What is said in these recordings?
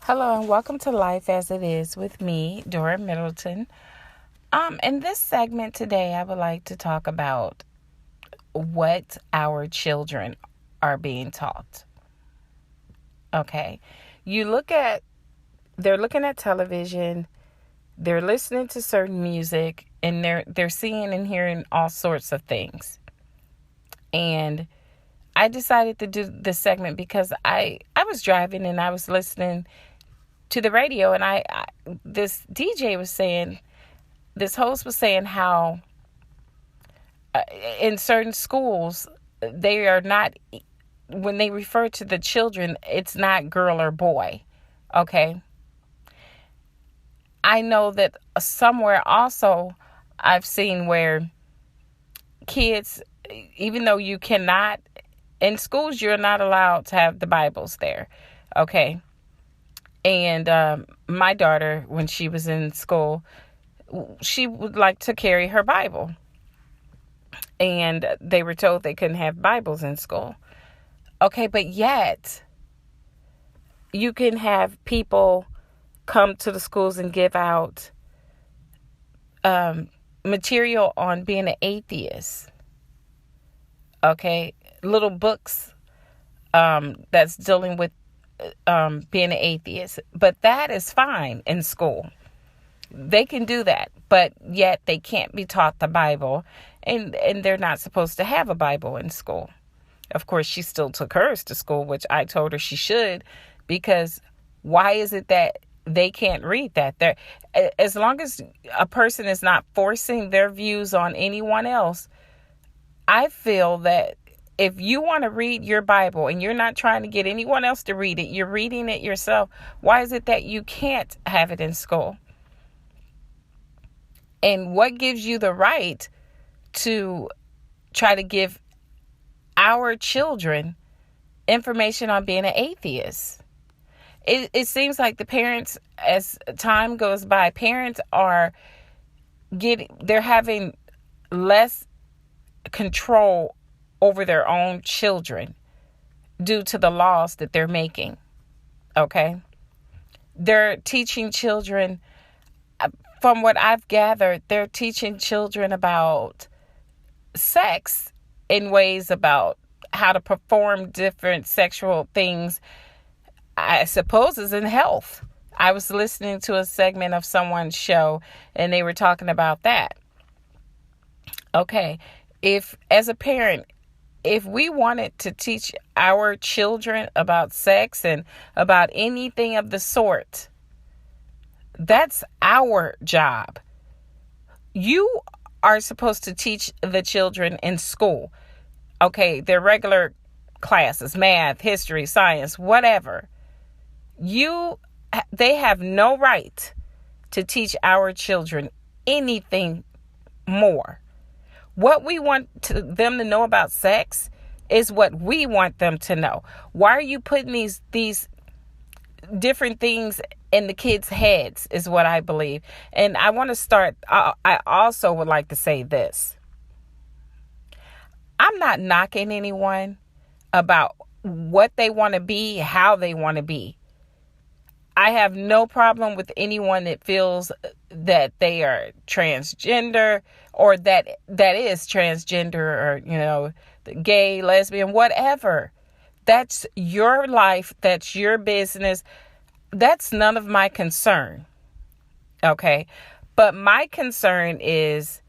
Hello and welcome to Life as It Is with me, Dora Middleton. In this segment today, I would like to talk about what our children are being taught. Okay. They're looking at television, they're listening to certain music, and they're seeing and hearing all sorts of things. And I decided to do this segment because I was driving and I was listening to the radio, and this DJ was saying, this host was saying how in certain schools they are not, when they refer to the children, it's not girl or boy. Okay. I know that somewhere also I've seen where kids, even though you cannot, in schools, you're not allowed to have the Bibles there. Okay. And my daughter, when she was in school, she would like to carry her Bible. And they were told they couldn't have Bibles in school. Okay, but yet you can have people come to the schools and give out material on being an atheist. Okay, little books that's dealing with being an atheist. But that is fine in school. They can do that, but yet they can't be taught the Bible, and they're not supposed to have a Bible in school. Of course, she still took hers to school, which I told her she should, because why is it that they can't read that? As long as a person is not forcing their views on anyone else, I feel that if you want to read your Bible and you're not trying to get anyone else to read it, you're reading it yourself. Why is it that you can't have it in school? And what gives you the right to try to give our children information on being an atheist? It seems like the parents, as time goes by, parents they're having less control over their own children due to the laws that they're making. Okay? They're teaching children, from what I've gathered, they're teaching children about sex in ways about how to perform different sexual things, I suppose, is in health. I was listening to a segment of someone's show and they were talking about that. Okay. As a parent, if we wanted to teach our children about sex and about anything of the sort, that's our job. You are supposed to teach the children in school. Okay, their regular classes, math, history, science, whatever. They have no right to teach our children anything more. What we want them to know about sex is what we want them to know. Why are you putting these different things in the kids' heads is what I believe. And I want to start, I also would like to say this. I'm not knocking anyone about what they want to be, how they want to be. I have no problem with anyone that feels that they are transgender or that is transgender or, gay, lesbian, whatever. That's your life. That's your business. That's none of my concern. Okay. But my concern is,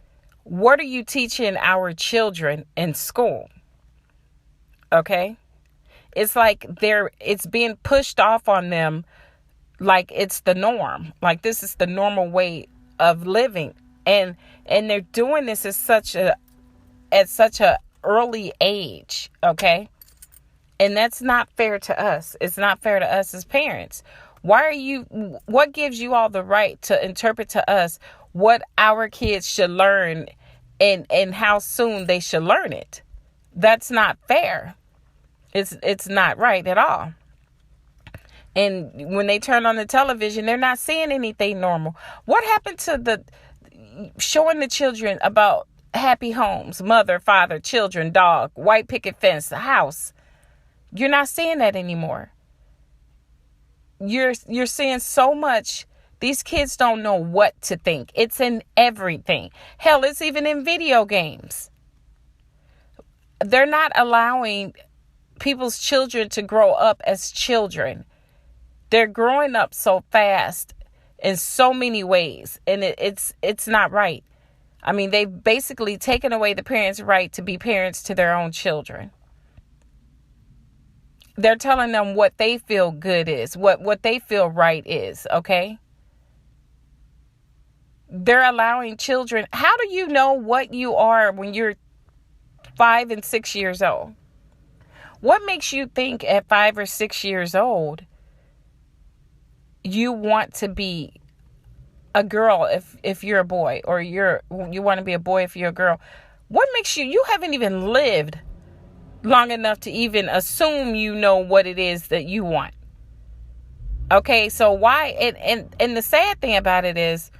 what are you teaching our children in school? Okay. It's like it's being pushed off on them like it's the norm. Like this is the normal way of living. And they're doing this at such a early age. Okay. And that's not fair to us. It's not fair to us as parents. What gives you all the right to interpret to us what our kids should learn and how soon they should learn it? That's not fair. It's not right at all. And when they turn on the television, they're not seeing anything normal. What happened to showing the children about happy homes, mother, father, children, dog, white picket fence, house? You're not seeing that anymore. You're seeing so much. These kids don't know what to think. It's in everything. Hell, it's even in video games. They're not allowing people's children to grow up as children. They're growing up so fast in so many ways, and it's not right. I mean, they've basically taken away the parents' right to be parents to their own children. They're telling them what they feel good is, what they feel right is, okay? They're allowing children. How do you know what you are when you're 5 and 6 years old? What makes you think at 5 or 6 years old you want to be a girl if you're a boy, or you want to be a boy if you're a girl? What makes you haven't even lived long enough to even assume you know what it is that you want. Okay, so why? And the sad thing about it is,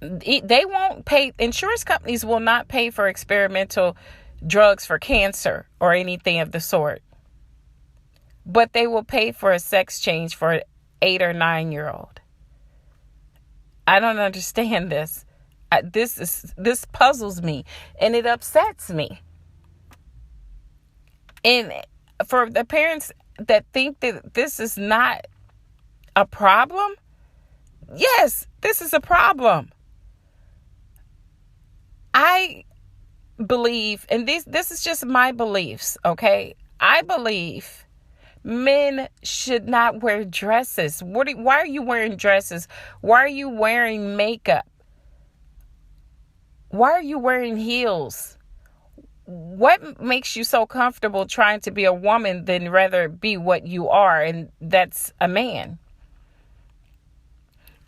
they won't pay. Insurance companies will not pay for experimental drugs for cancer or anything of the sort, but they will pay for a sex change for an 8 or 9-year-old. I don't understand this. This puzzles me, and it upsets me. And for the parents that think that this is not a problem, yes, this is a problem. I believe, and this is just my beliefs, okay? I believe men should not wear dresses. Why are you wearing dresses? Why are you wearing makeup? Why are you wearing heels? What makes you so comfortable trying to be a woman than rather be what you are, and that's a man?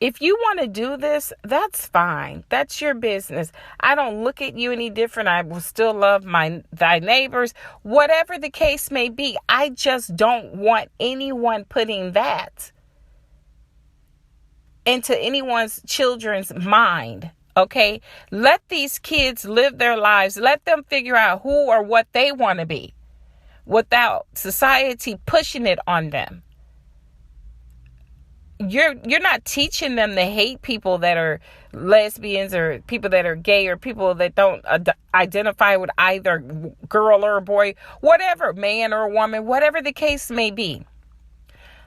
If you want to do this, that's fine. That's your business. I don't look at you any different. I will still love thy neighbors. Whatever the case may be, I just don't want anyone putting that into anyone's children's mind. Okay? Let these kids live their lives. Let them figure out who or what they want to be without society pushing it on them. You're not teaching them to hate people that are lesbians, or people that are gay, or people that don't identify with either girl or boy, whatever, man or woman, whatever the case may be.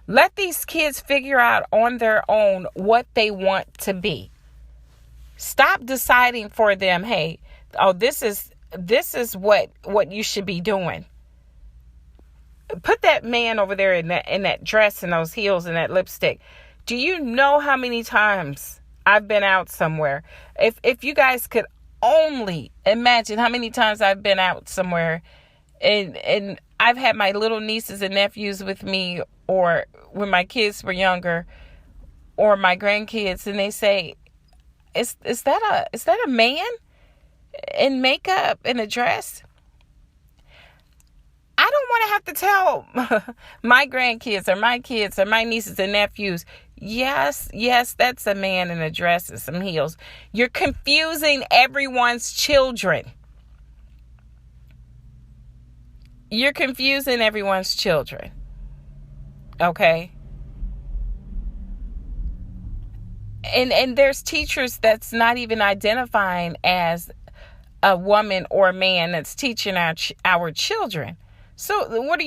Let these kids figure out on their own what they want to be. Stop deciding for them, hey, this is what you should be doing. Put that man over there in that dress and those heels and that lipstick. Do you know how many times I've been out somewhere? If you guys could only imagine how many times I've been out somewhere, and I've had my little nieces and nephews with me, or when my kids were younger, or my grandkids, and they say, Is that a man in makeup and a dress? I don't want to have to tell my grandkids or my kids or my nieces and nephews, yes, that's a man in a dress and some heels. You're confusing everyone's children. You're confusing everyone's children. Okay? And there's teachers that's not even identifying as a woman or a man that's teaching our children. So what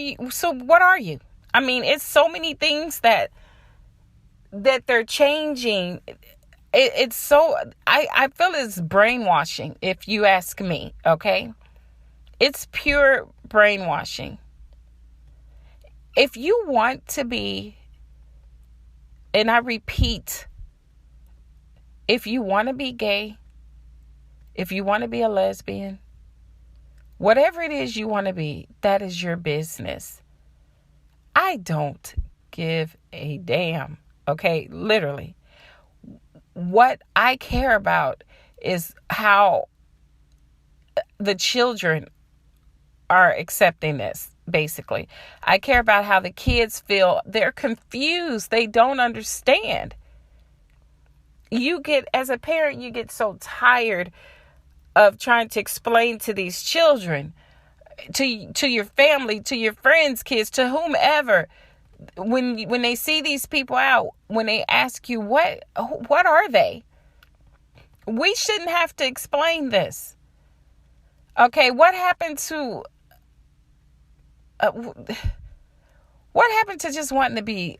are you? I mean, it's so many things that they're changing. It's so, I feel it's brainwashing, if you ask me, okay? It's pure brainwashing. If you want to be, and I repeat, if you want to be gay, if you want to be a lesbian, whatever it is you want to be, that is your business. I don't give a damn, okay? Literally. What I care about is how the children are accepting this, basically. I care about how the kids feel. They're confused. They don't understand. As a parent, you get so tired of trying to explain to these children, to your family, to your friends' kids, to whomever, When they see these people out, when they ask you what are they, we shouldn't have to explain this. Okay, what happened to just wanting to be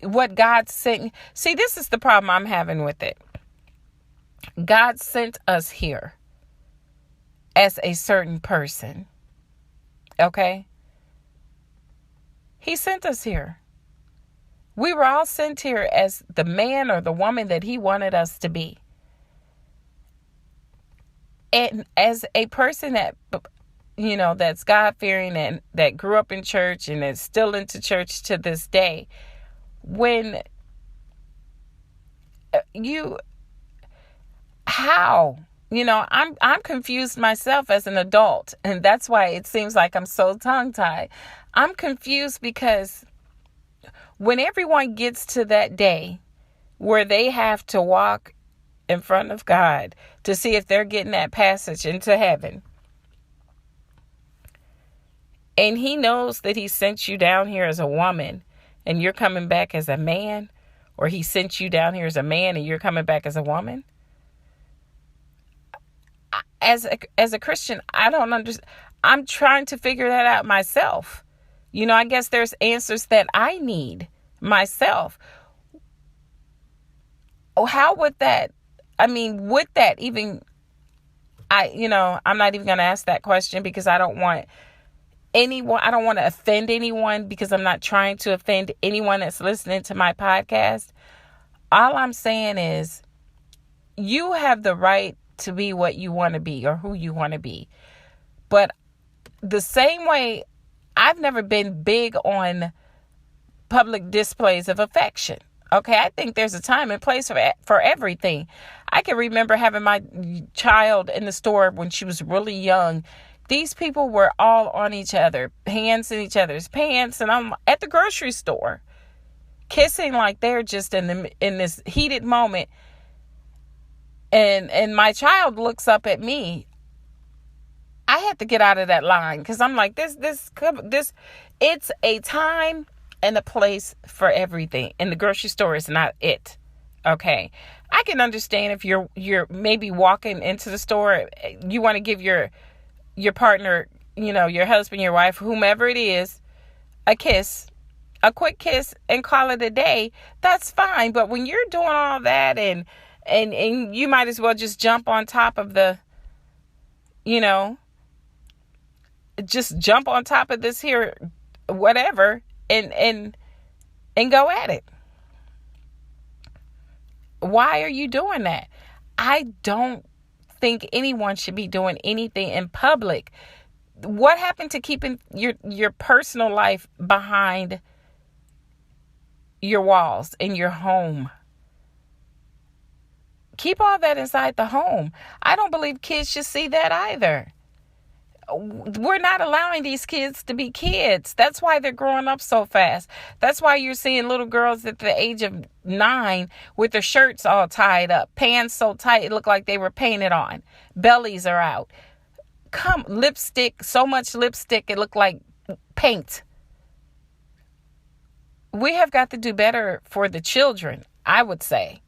what God sent? See, this is the problem I'm having with it. God sent us here as a certain person. Okay? He sent us here. We were all sent here as the man or the woman that he wanted us to be. And as a person that, that's God-fearing and that grew up in church and is still into church to this day, when I'm confused myself as an adult, and that's why it seems like I'm so tongue-tied. I'm confused because when everyone gets to that day where they have to walk in front of God to see if they're getting that passage into heaven, and he knows that he sent you down here as a woman and you're coming back as a man, or he sent you down here as a man and you're coming back as a woman. As a Christian, I don't understand. I'm trying to figure that out myself. I guess there's answers that I need myself. Oh, how would that, would that even, I'm not even going to ask that question because I don't want to offend anyone, because I'm not trying to offend anyone that's listening to my podcast. All I'm saying is you have the right to be what you want to be or who you want to be. But the same way, I've never been big on public displays of affection. Okay, I think there's a time and place for everything. I can remember having my child in the store when she was really young. These people were all on each other, hands in each other's pants, and I'm at the grocery store, kissing like they're just in this heated moment. And my child looks up at me. I had to get out of that line because I'm like, this, it's a time and a place for everything. And the grocery store is not it. Okay. I can understand if you're maybe walking into the store, you want to give your partner, your husband, your wife, whomever it is, a kiss, a quick kiss, and call it a day. That's fine. But when you're doing all that and you might as well just jump on top of just jump on top of this here, whatever, and go at it. Why are you doing that? I don't think anyone should be doing anything in public. What happened to keeping your personal life behind your walls in your home? Keep all that inside the home. I don't believe kids should see that either. We're not allowing these kids to be kids. That's why they're growing up so fast. That's why you're seeing little girls at the age of 9 with their shirts all tied up, pants so tight it looked like they were painted on, bellies are out. Lipstick, so much lipstick it looked like paint. We have got to do better for the children, I would say.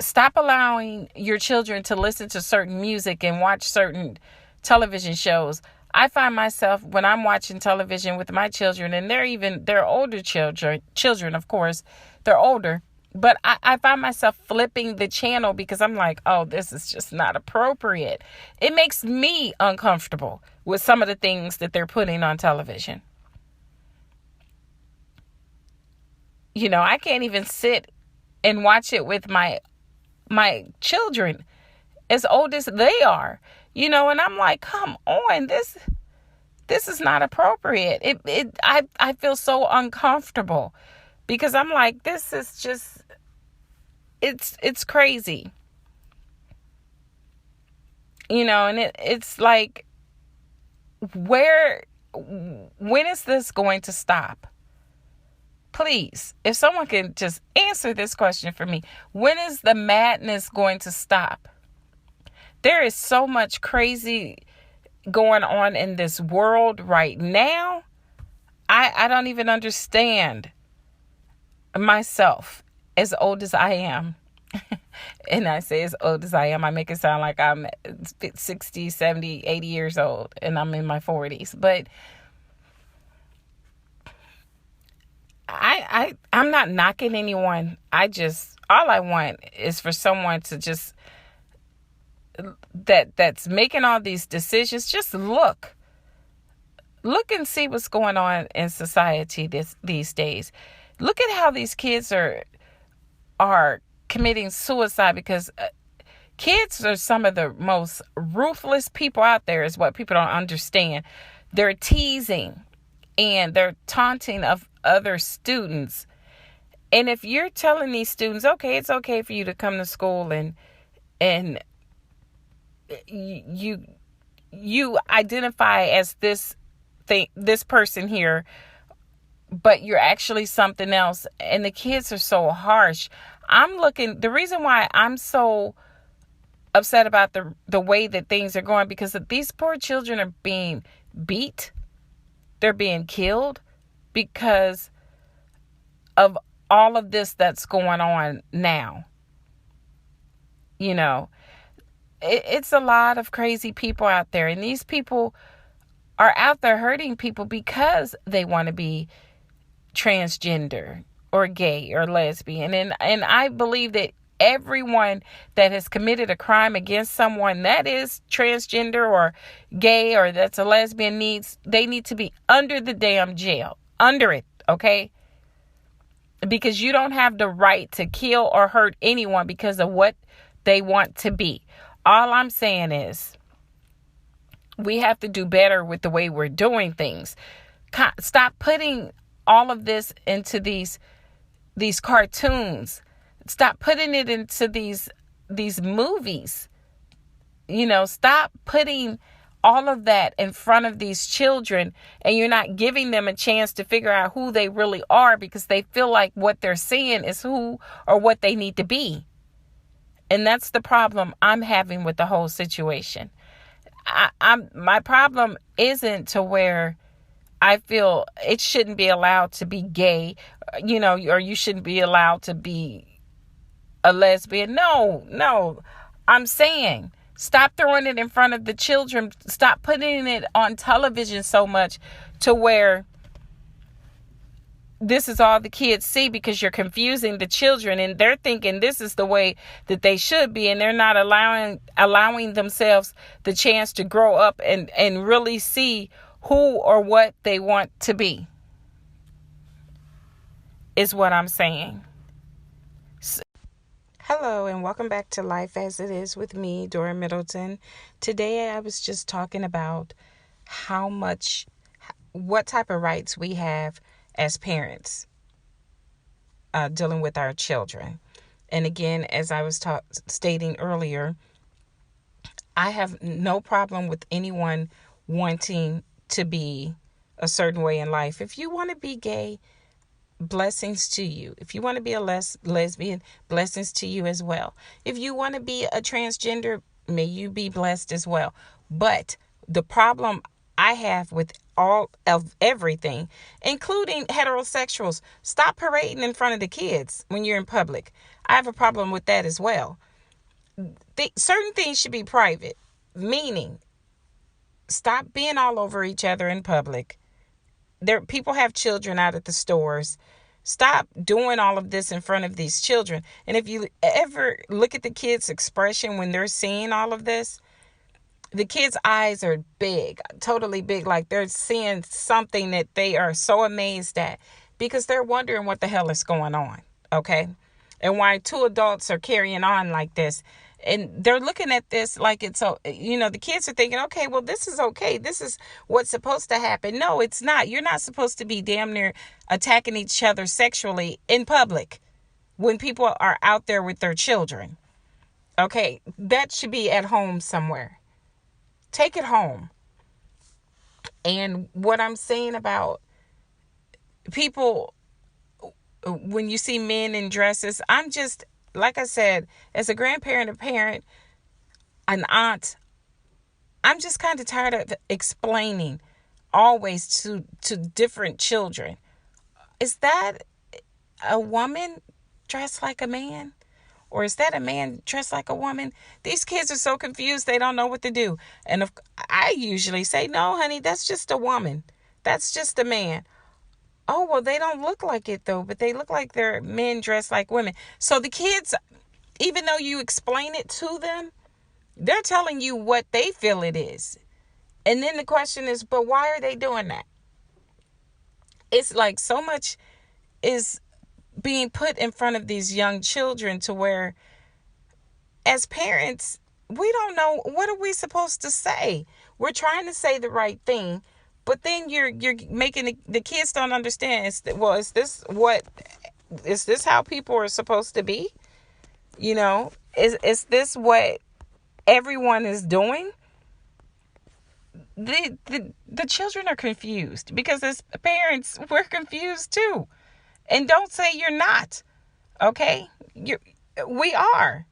Stop allowing your children to listen to certain music and watch certain television shows. I find myself when I'm watching television with my children, and they're older children, of course, they're older, but I find myself flipping the channel because I'm like, oh, this is just not appropriate. It makes me uncomfortable with some of the things that they're putting on television. I can't even sit and watch it with my children as old as they are, and I'm like, come on, this is not appropriate. I feel so uncomfortable because I'm like, this is just, it's crazy, and it's like, when is this going to stop? Please, if someone can just answer this question for me, when is the madness going to stop? There is so much crazy going on in this world right now, I don't even understand myself, as old as I am. And I say as old as I am, I make it sound like I'm 60, 70, 80 years old and I'm in my 40s. But I'm not knocking anyone. All I want is for someone to just, that's making all these decisions, just look and see what's going on in society these days. Look at how these kids are committing suicide, because kids are some of the most ruthless people out there, is what people don't understand. They're teasing and they're taunting of other students. And if you're telling these students, okay, it's okay for you to come to school and you identify as this person here, but you're actually something else, and the kids are so harsh. The reason why I'm so upset about the way that things are going, because these poor children are being beat, they're being killed because of all of this that's going on now. It's a lot of crazy people out there, and these people are out there hurting people because they want to be transgender or gay or lesbian. And I believe that everyone that has committed a crime against someone that is transgender or gay or that's a lesbian they need to be under the damn jail. Under it, okay? Because you don't have the right to kill or hurt anyone because of what they want to be. All I'm saying is we have to do better with the way we're doing things. Stop putting all of this into these cartoons. Stop putting it into these movies. Stop putting all of that in front of these children, and you're not giving them a chance to figure out who they really are, because they feel like what they're seeing is who or what they need to be. And that's the problem I'm having with the whole situation. My problem isn't to where I feel it shouldn't be allowed to be gay, or you shouldn't be allowed to be a lesbian. No. I'm saying stop throwing it in front of the children. Stop putting it on television so much to where this is all the kids see, because you're confusing the children and they're thinking this is the way that they should be, and they're not allowing themselves the chance to grow up and really see who or what they want to be, is what I'm saying. Hello, and welcome back to Life as It Is with me, Dora Middleton. Today I was just talking about what type of rights we have as parents dealing with our children. And again, as I was stating earlier, I have no problem with anyone wanting to be a certain way in life. If you want to be gay, blessings to you. If you want to be a lesbian, blessings to you as well. If you want to be a transgender, may you be blessed as well. But the problem I have with all of everything, including heterosexuals, stop parading in front of the kids when you're in public. I have a problem with that as well. Certain things should be private, meaning stop being all over each other in public. People have children out at the stores. Stop doing all of this in front of these children. And if you ever look at the kids' expression when they're seeing all of this, the kids' eyes are big, totally big, like they're seeing something that they are so amazed at, because they're wondering what the hell is going on, okay? And why two adults are carrying on like this. And they're looking at this like it's, the kids are thinking, okay, well, this is okay. This is what's supposed to happen. No, it's not. You're not supposed to be damn near attacking each other sexually in public when people are out there with their children. Okay, that should be at home somewhere. Take it home. And what I'm saying about people, when you see men in dresses, I'm just, like I said, as a grandparent, a parent, an aunt, I'm just kind of tired of explaining always to different children. Is that a woman dressed like a man? Or is that a man dressed like a woman? These kids are so confused, they don't know what to do. And I usually say, no, honey, that's just a woman. That's just a man. Oh, well, they don't look like it, though, but they look like they're men dressed like women. So the kids, even though you explain it to them, they're telling you what they feel it is. And then the question is, but why are they doing that? It's like so much is being put in front of these young children to where, as parents, we don't know, what are we supposed to say? We're trying to say the right thing, but then you're making the kids don't understand. Is this how people are supposed to be? Is this what everyone is doing? The children are confused, because as parents, we're confused too. And don't say you're not. Okay? We are.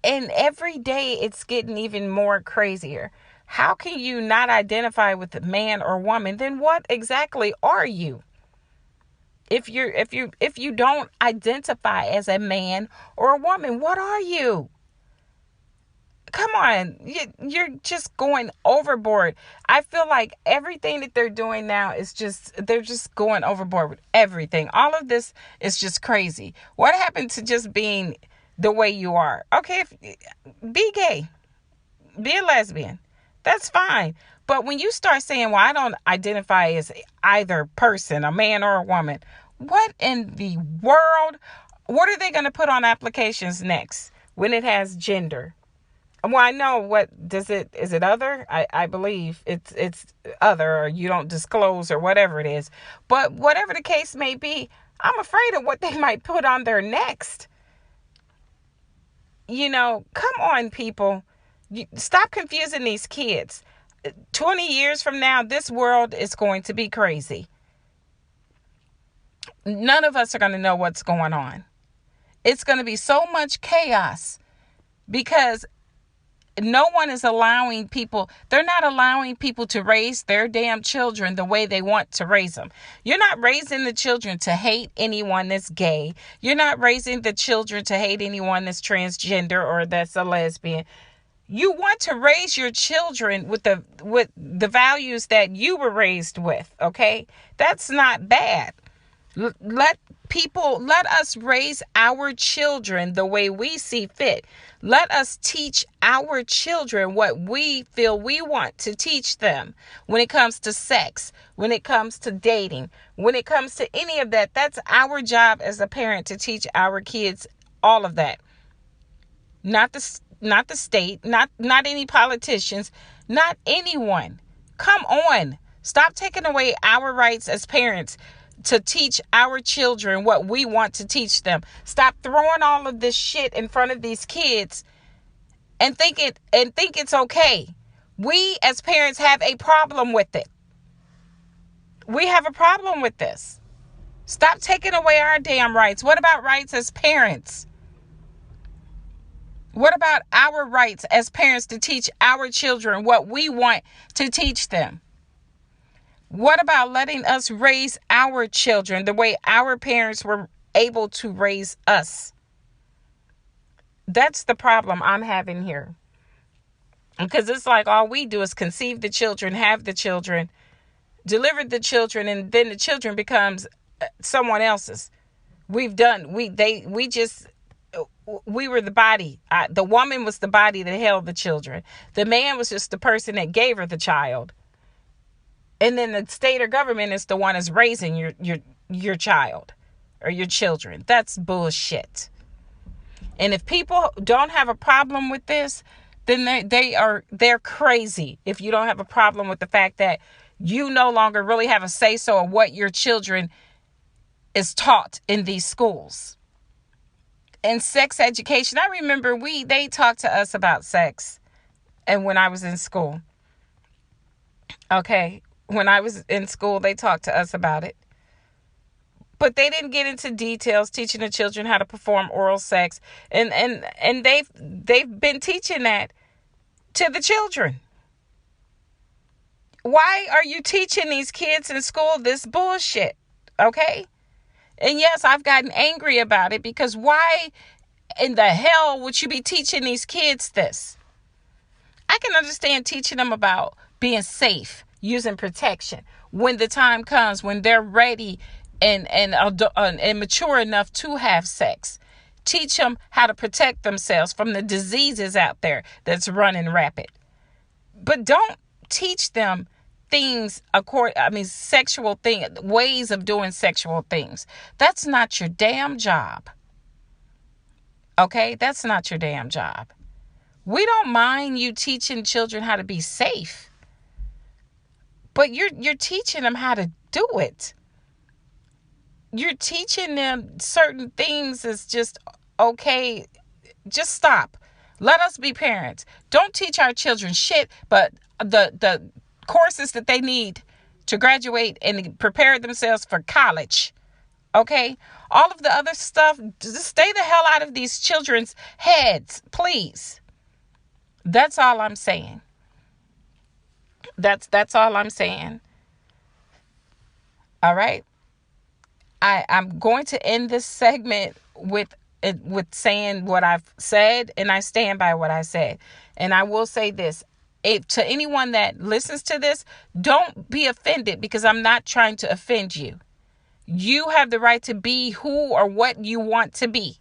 And every day it's getting even more crazier. How can you not identify with a man or woman? Then what exactly are you? If you don't identify as a man or a woman, what are you? Come on, you're just going overboard. I feel like everything that they're doing now is they're just going overboard with everything. All of this is just crazy. What happened to just being the way you are? Okay, be gay, be a lesbian. That's fine. But when you start saying, well, I don't identify as either person, a man or a woman, what in the world? What are they going to put on applications next when it has gender? Well, I know is it other? I believe it's other, or you don't disclose, or whatever it is. But whatever the case may be, I'm afraid of what they might put on there next. Come on, people. Stop confusing these kids. 20 years from now, this world is going to be crazy. None of us are going to know what's going on. It's going to be so much chaos, because no one is allowing people, they're not allowing people to raise their damn children the way they want to raise them. You're not raising the children to hate anyone that's gay. You're not raising the children to hate anyone that's transgender or that's a lesbian. You want to raise your children with the values that you were raised with, okay? That's not bad. Let us raise our children the way we see fit. Let us teach our children what we feel we want to teach them when it comes to sex, when it comes to dating, when it comes to any of that. That's our job as a parent, to teach our kids all of that. Not the state, not any politicians, not anyone. Come on. Stop taking away our rights as parents to teach our children what we want to teach them. Stop throwing all of this shit in front of these kids and think it's okay. We as parents have a problem with it. We have a problem with this. Stop taking away our damn rights. What about rights as parents? What about our rights as parents to teach our children what we want to teach them? What about letting us raise our children the way our parents were able to raise us? That's the problem I'm having here. Because it's like all we do is conceive the children, have the children, deliver the children, and then the children becomes someone else's. We were the body. The woman was the body that held the children. The man was just the person that gave her the child. And then the state or government is the one that's raising your child or your children. That's bullshit. And if people don't have a problem with this, then they're crazy. If you don't have a problem with the fact that you no longer really have a say-so of what your children is taught in these schools. And sex education, I remember they talked to us about sex, and when I was in school. Okay. When I was in school, they talked to us about it. But they didn't get into details, teaching the children how to perform oral sex. And they've been teaching that to the children. Why are you teaching these kids in school this bullshit? Okay? And yes, I've gotten angry about it, because why in the hell would you be teaching these kids this? I can understand teaching them about being safe, using protection when the time comes, when they're ready and mature enough to have sex. Teach them how to protect themselves from the diseases out there that's running rapid. But don't teach them sexual ways of doing sexual things. That's not your damn job. Okay? That's not your damn job. We don't mind you teaching children how to be safe, but you're teaching them how to do it. You're teaching them certain things is just okay. Just stop. Let us be parents. Don't teach our children shit, but the courses that they need to graduate and prepare themselves for college. Okay? All of the other stuff, just stay the hell out of these children's heads, please. That's all I'm saying. That's all I'm saying. All right? I'm going to end this segment with saying what I've said, and I stand by what I said. And I will say this. If to anyone that listens to this, don't be offended, because I'm not trying to offend you. You have the right to be who or what you want to be.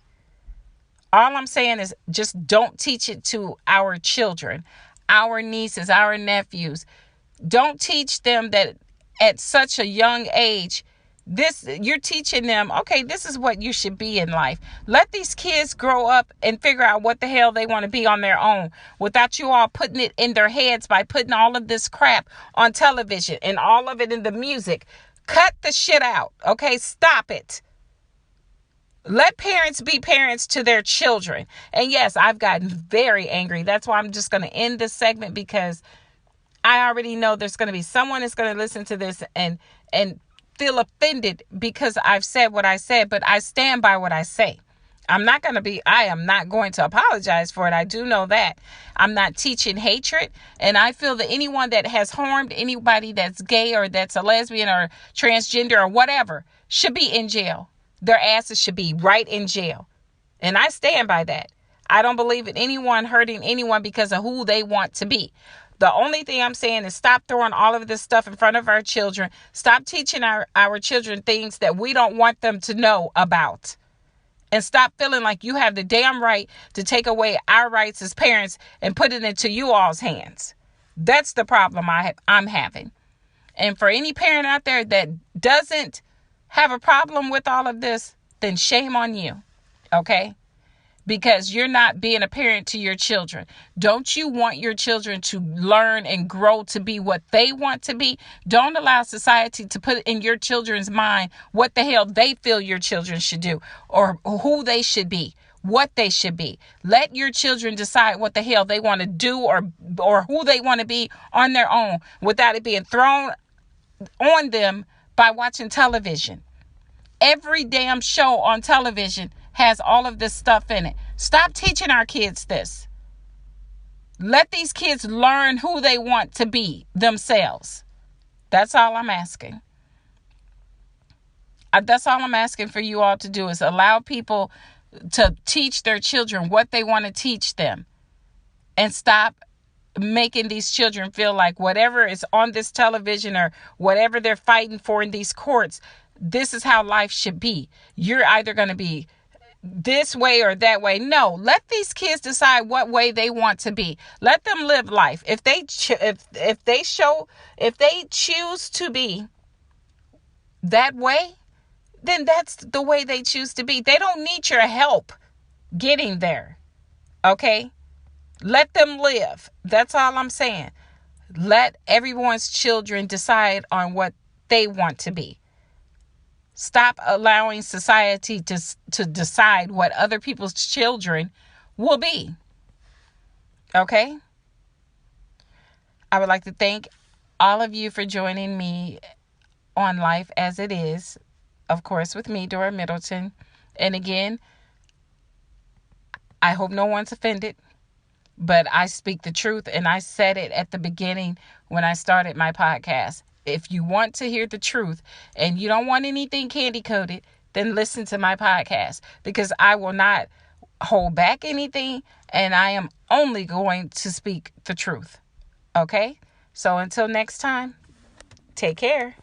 All I'm saying is just don't teach it to our children, our nieces, our nephews. Don't teach them that at such a young age. You're teaching them, okay, this is what you should be in life. Let these kids grow up and figure out what the hell they want to be on their own, without you all putting it in their heads by putting all of this crap on television and all of it in the music. Cut the shit out. Okay, stop it. Let parents be parents to their children. And yes, I've gotten very angry. That's why I'm just going to end this segment, because I already know there's going to be someone that's going to listen to this and feel offended because I've said what I said, but I stand by what I say. I am not going to apologize for it. I do know that. I'm not teaching hatred. And I feel that anyone that has harmed anybody that's gay or that's a lesbian or transgender or whatever should be in jail. Their asses should be right in jail. And I stand by that. I don't believe in anyone hurting anyone because of who they want to be. The only thing I'm saying is stop throwing all of this stuff in front of our children. Stop teaching our children things that we don't want them to know about. And stop feeling like you have the damn right to take away our rights as parents and put it into you all's hands. That's the problem I'm having. And for any parent out there that doesn't have a problem with all of this, then shame on you. Okay? Because you're not being a parent to your children. Don't you want your children to learn and grow to be what they want to be? Don't allow society to put in your children's mind what the hell they feel your children should do, or who they should be, what they should be. Let your children decide what the hell they want to do or who they want to be on their own, without it being thrown on them by watching television. Every damn show on television has all of this stuff in it. Stop teaching our kids this. Let these kids learn who they want to be themselves. That's all I'm asking. That's all I'm asking for you all to do, is allow people to teach their children what they want to teach them. And stop making these children feel like whatever is on this television or whatever they're fighting for in these courts, this is how life should be. You're either going to be this way or that way. No, let these kids decide what way they want to be. Let them live life. If they choose to be that way, then that's the way they choose to be. They don't need your help getting there. Okay? Let them live. That's all I'm saying. Let everyone's children decide on what they want to be. Stop allowing society to decide what other people's children will be. Okay? I would like to thank all of you for joining me on Life as It Is. Of course, with me, Dora Middleton. And again, I hope no one's offended. but I speak the truth, and I said it at the beginning when I started my podcast. If you want to hear the truth and you don't want anything candy coated, then listen to my podcast, because I will not hold back anything, and I am only going to speak the truth. Okay? So until next time, take care.